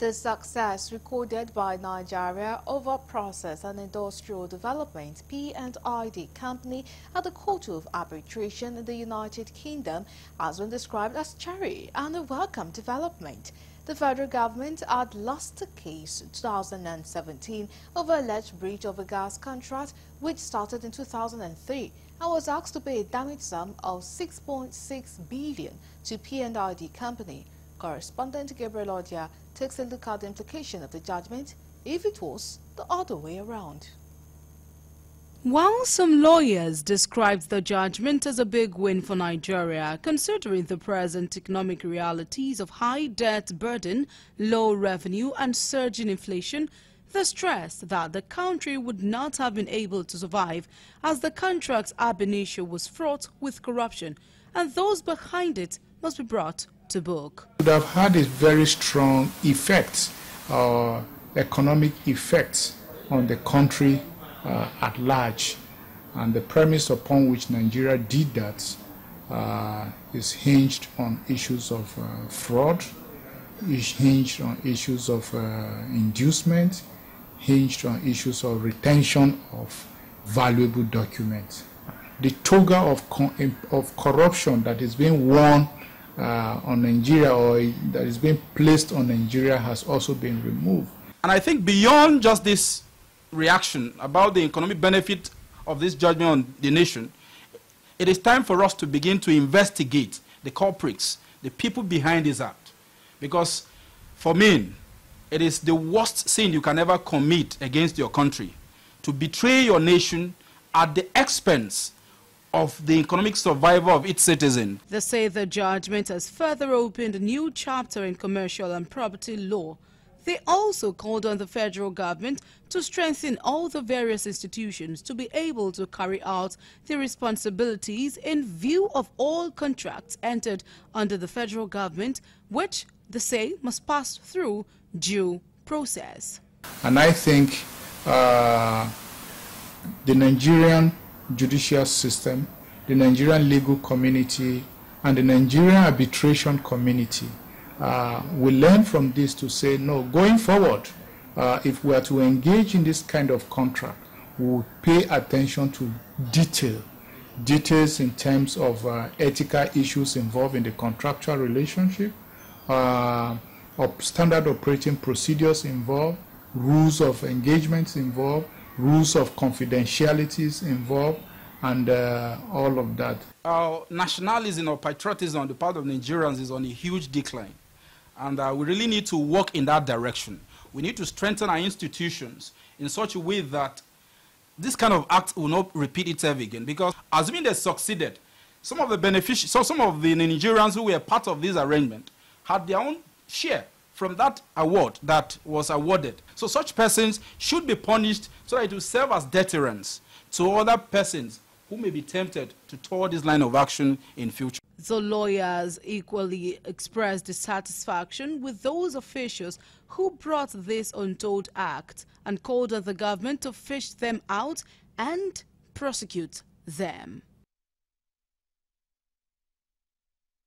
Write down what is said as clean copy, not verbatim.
The success recorded by Nigeria over Process and Industrial Development (P&ID) Company at the Court of Arbitration in the United Kingdom has been described as cherry and a welcome development. The federal government had lost a case in 2017 over alleged breach of a gas contract which started in 2003 and was asked to pay a damage sum of 6.6 billion to P&ID Company. Correspondent Gabriel Odia takes a look at the implication of the judgment if it was the other way around. While some lawyers described the judgment as a big win for Nigeria, considering the present economic realities of high debt burden, low revenue and surging inflation, they stressed that the country would not have been able to survive as the contract's ab initio was fraught with corruption and those behind it must be brought to book. It would have had a very strong effect, economic effects on the country at large, and the premise upon which Nigeria did that is hinged on issues of fraud, is hinged on issues of inducement, hinged on issues of retention of valuable documents. The toga of corruption that is being worn on Nigeria, or that is being placed on Nigeria, has also been removed. And I think beyond just this reaction about the economic benefit of this judgment on the nation, it is time for us to begin to investigate the culprits, the people behind this act. Because for me, it is the worst sin you can ever commit against your country, to betray your nation at the expense of the economic survival of its citizens. They say the judgment has further opened a new chapter in commercial and property law. They also called on the federal government to strengthen all the various institutions to be able to carry out their responsibilities in view of all contracts entered under the federal government, which they say must pass through due process. And I think the Nigerian judicial system, the Nigerian legal community, and the Nigerian arbitration community will learn from this to say, no, going forward, if we are to engage in this kind of contract, we will pay attention to details in terms of ethical issues involved in the contractual relationship, of standard operating procedures involved, rules of engagements involved, rules of confidentialities involved, and all of that. Our nationalism or patriotism on the part of Nigerians is on a huge decline. And we really need to work in that direction. We need to strengthen our institutions in such a way that this kind of act will not repeat itself again. Because assuming they succeeded, some of the Nigerians who were part of this arrangement had their own share from that award that was awarded. So such persons should be punished so that it will serve as deterrence to other persons who may be tempted to tour this line of action in future. The lawyers equally expressed dissatisfaction with those officials who brought this untold act and called on the government to fish them out and prosecute them.